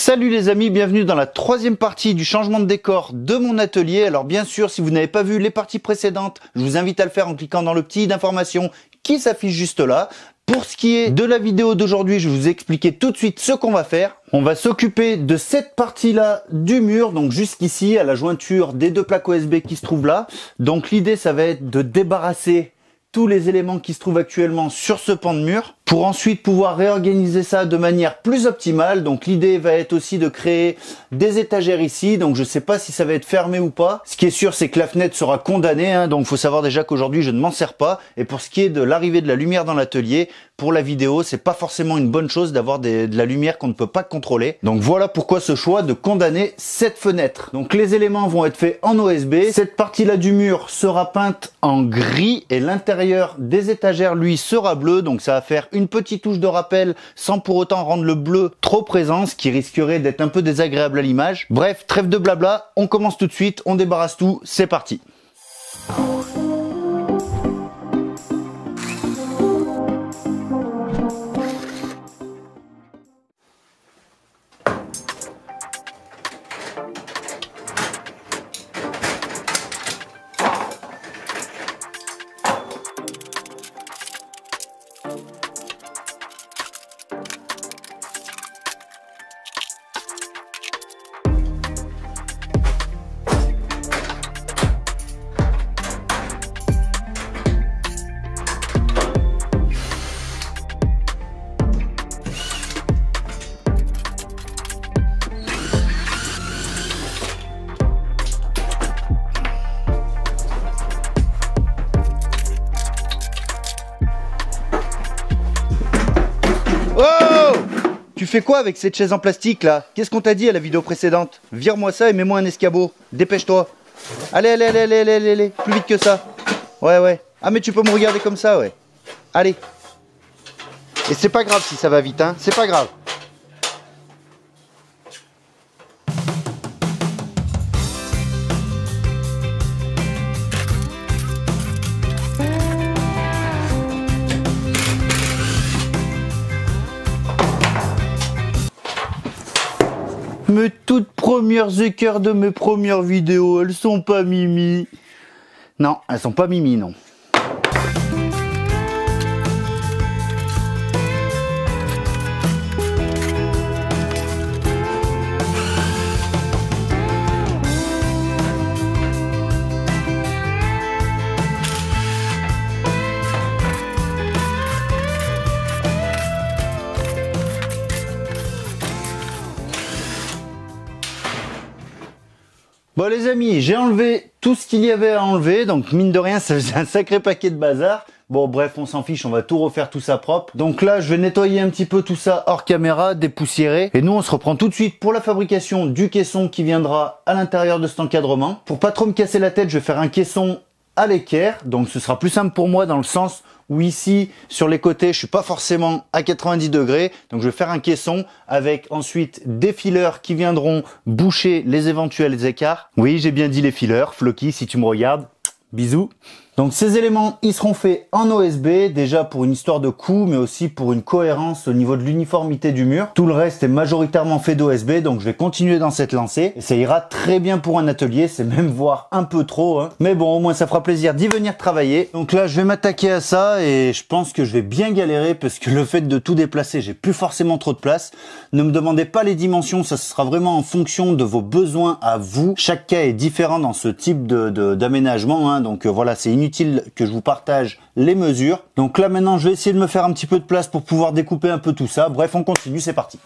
Salut les amis, bienvenue dans la troisième partie du changement de décor de mon atelier. Alors bien sûr, si vous n'avez pas vu les parties précédentes, je vous invite à le faire en cliquant dans le petit d'information qui s'affiche juste là. Pour ce qui est de la vidéo d'aujourd'hui, je vais vous expliquer tout de suite ce qu'on va faire. On va s'occuper de cette partie-là du mur, donc jusqu'ici à la jointure des deux plaques OSB qui se trouvent là. Donc l'idée, ça va être de débarrasser tous les éléments qui se trouvent actuellement sur ce pan de mur pour ensuite pouvoir réorganiser ça de manière plus optimale. Donc l'idée va être aussi de créer des étagères ici, donc je sais pas si ça va être fermé ou pas. Ce qui est sûr, c'est que la fenêtre sera condamnée, hein, donc faut savoir déjà qu'aujourd'hui je ne m'en sers pas. Et pour ce qui est de l'arrivée de la lumière dans l'atelier, pour la vidéo, c'est pas forcément une bonne chose d'avoir de la lumière qu'on ne peut pas contrôler. Donc voilà pourquoi ce choix de condamner cette fenêtre. Donc les éléments vont être faits en OSB. Cette partie-là du mur sera peinte en gris et l'intérieur des étagères, lui, sera bleu. Donc ça va faire une petite touche de rappel sans pour autant rendre le bleu trop présent, ce qui risquerait d'être un peu désagréable à l'image. Bref, trêve de blabla, on commence tout de suite, on débarrasse tout, c'est parti. Tu fais quoi avec cette chaise en plastique là? Qu'est-ce qu'on t'a dit à la vidéo précédente? Vire-moi ça et mets-moi un escabeau. Dépêche-toi. Allez, allez, allez, allez, allez, allez, plus vite que ça. Ouais, ouais. Ah mais tu peux me regarder comme ça, ouais. Allez. Et c'est pas grave si ça va vite, hein. C'est pas grave. Mes toutes premières équerres de mes premières vidéos, elles sont pas mimi. Non, elles sont pas mimi, non. Bon les amis, j'ai enlevé tout ce qu'il y avait à enlever, donc mine de rien ça faisait un sacré paquet de bazar. Bon bref, on s'en fiche, on va tout refaire tout ça propre. Donc là je vais nettoyer un petit peu tout ça hors caméra, dépoussiérer. Et nous on se reprend tout de suite pour la fabrication du caisson qui viendra à l'intérieur de cet encadrement. Pour pas trop me casser la tête, je vais faire un caisson à l'équerre, donc ce sera plus simple pour moi dans le sens où ici sur les côtés je suis pas forcément à 90 degrés, donc je vais faire un caisson avec ensuite des fileurs qui viendront boucher les éventuels écarts. Oui, j'ai bien dit les fileurs, Floki, si tu me regardes, bisous. Donc ces éléments, ils seront faits en OSB, déjà pour une histoire de coût, mais aussi pour une cohérence au niveau de l'uniformité du mur. Tout le reste est majoritairement fait d'OSB, donc je vais continuer dans cette lancée. Et ça ira très bien pour un atelier, c'est même voire un peu trop, hein. Mais bon, au moins ça fera plaisir d'y venir travailler. Donc là, je vais m'attaquer à ça et je pense que je vais bien galérer parce que le fait de tout déplacer, j'ai plus forcément trop de place. Ne me demandez pas les dimensions, ça sera vraiment en fonction de vos besoins à vous. Chaque cas est différent dans ce type d'aménagement, hein. Donc voilà, c'est inutile que je vous partage les mesures. Donc là maintenant je vais essayer de me faire un petit peu de place pour pouvoir découper un peu tout ça. Bref, on continue, c'est parti.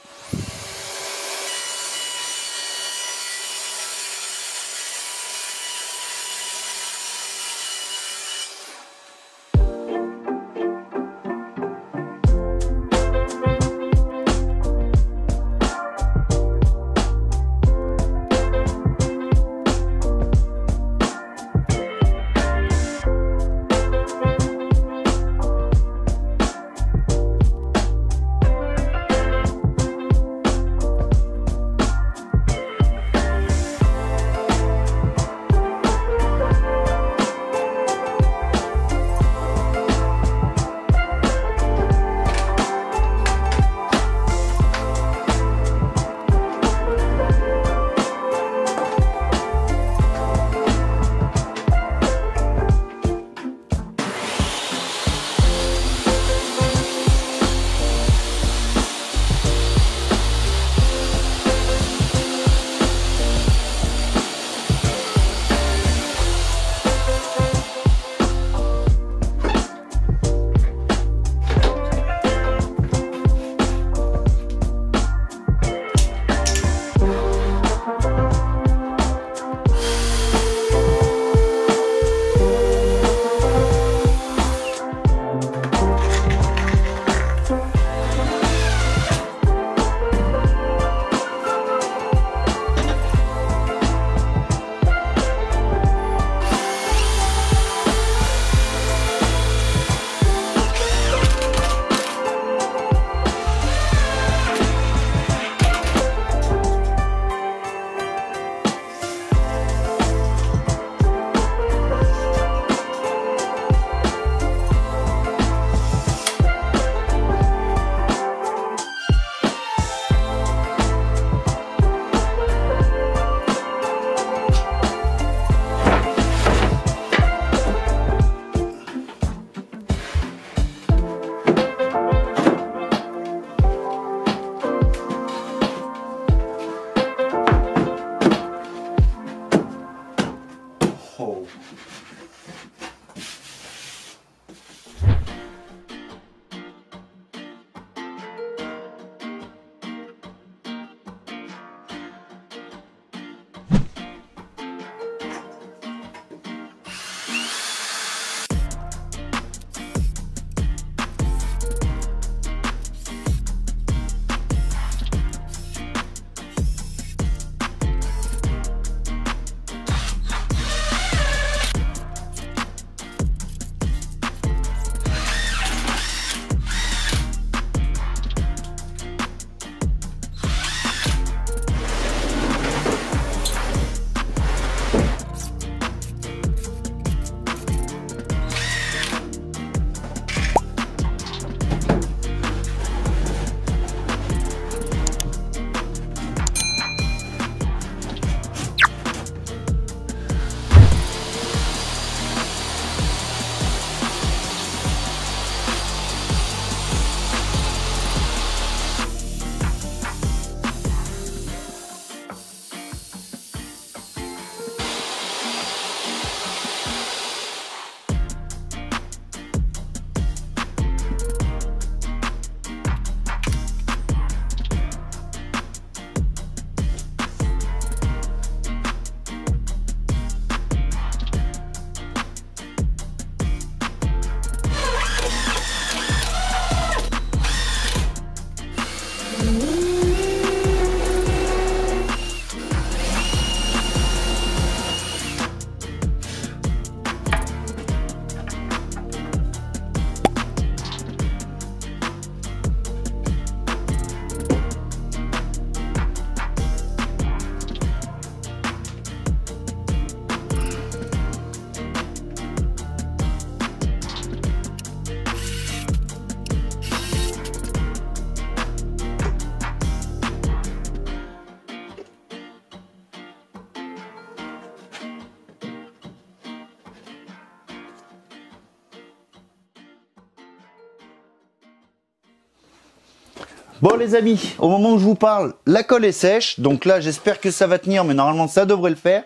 Bon les amis, au moment où je vous parle, la colle est sèche. Donc là, j'espère que ça va tenir, mais normalement ça devrait le faire.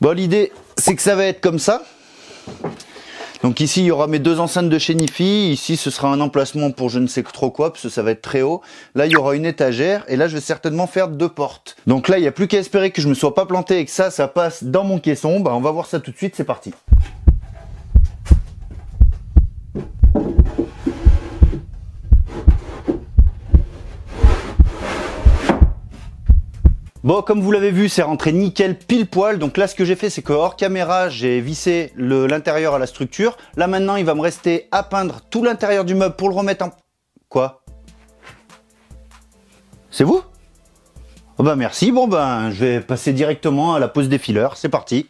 Bon, l'idée, c'est que ça va être comme ça. Donc ici, il y aura mes deux enceintes de chez Nifi. Ici, ce sera un emplacement pour je ne sais trop quoi, parce que ça va être très haut. Là, il y aura une étagère. Et là, je vais certainement faire 2 portes. Donc là, il n'y a plus qu'à espérer que je me sois pas planté et que ça passe dans mon caisson. Bah, on va voir ça tout de suite. C'est parti. Bon, comme vous l'avez vu, c'est rentré nickel pile poil. Donc là, ce que j'ai fait, c'est que hors caméra, j'ai vissé l'intérieur à la structure. Là, maintenant, il va me rester à peindre tout l'intérieur du meuble pour le remettre en... Quoi? C'est vous? Oh bah merci. Bon ben, je vais passer directement à la pose des fileurs. C'est parti.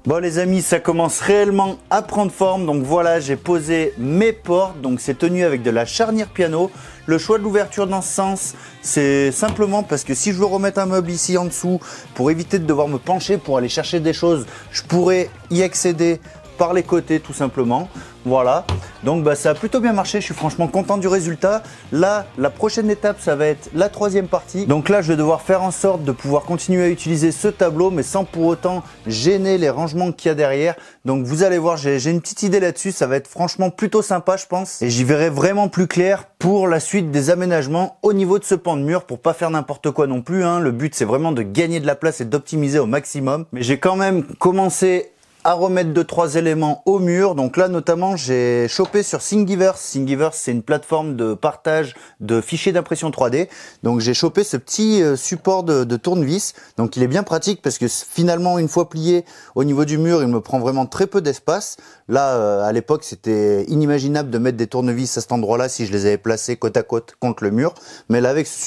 Bon les amis, ça commence réellement à prendre forme. Donc voilà, j'ai posé mes portes. Donc c'est tenu avec de la charnière piano. Le choix de l'ouverture dans ce sens, c'est simplement parce que si je veux remettre un meuble ici en dessous, pour éviter de devoir me pencher pour aller chercher des choses, je pourrais y accéder par les côtés tout simplement. Voilà, donc bah, ça a plutôt bien marché, je suis franchement content du résultat. Là, la prochaine étape, ça va être la troisième partie. Donc là, je vais devoir faire en sorte de pouvoir continuer à utiliser ce tableau, mais sans pour autant gêner les rangements qu'il y a derrière. Donc vous allez voir, j'ai une petite idée là-dessus, ça va être franchement plutôt sympa, je pense. Et j'y verrai vraiment plus clair pour la suite des aménagements au niveau de ce pan de mur, pour pas faire n'importe quoi non plus, hein. Le but, c'est vraiment de gagner de la place et d'optimiser au maximum. Mais j'ai quand même commencé à remettre 2-3 éléments au mur. Donc là notamment j'ai chopé sur Thingiverse. Thingiverse, c'est une plateforme de partage de fichiers d'impression 3D. Donc j'ai chopé ce petit support de tournevis. Donc il est bien pratique parce que finalement une fois plié au niveau du mur, il me prend vraiment très peu d'espace. Là à l'époque c'était inimaginable de mettre des tournevis à cet endroit là si je les avais placés côte à côte contre le mur. Mais là avec ce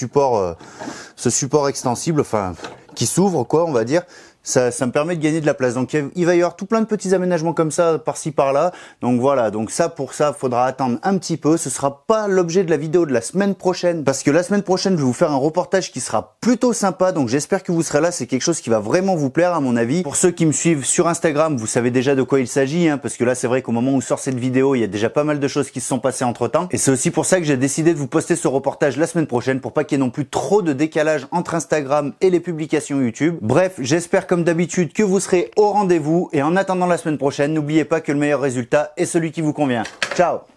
support extensible, enfin qui s'ouvre quoi on va dire, Ça me permet de gagner de la place. Donc il va y avoir tout plein de petits aménagements comme ça, par-ci par-là. Donc voilà, donc ça pour ça, faudra attendre un petit peu. Ce sera pas l'objet de la vidéo de la semaine prochaine, parce que la semaine prochaine, je vais vous faire un reportage qui sera plutôt sympa. Donc j'espère que vous serez là. C'est quelque chose qui va vraiment vous plaire à mon avis. Pour ceux qui me suivent sur Instagram, vous savez déjà de quoi il s'agit, hein, parce que là c'est vrai qu'au moment où sort cette vidéo, il y a déjà pas mal de choses qui se sont passées entre temps. Et c'est aussi pour ça que j'ai décidé de vous poster ce reportage la semaine prochaine, pour pas qu'il y ait non plus trop de décalage entre Instagram et les publications YouTube. Bref, j'espère comme d'habitude que vous serez au rendez-vous, et en attendant la semaine prochaine, n'oubliez pas que le meilleur résultat est celui qui vous convient. Ciao!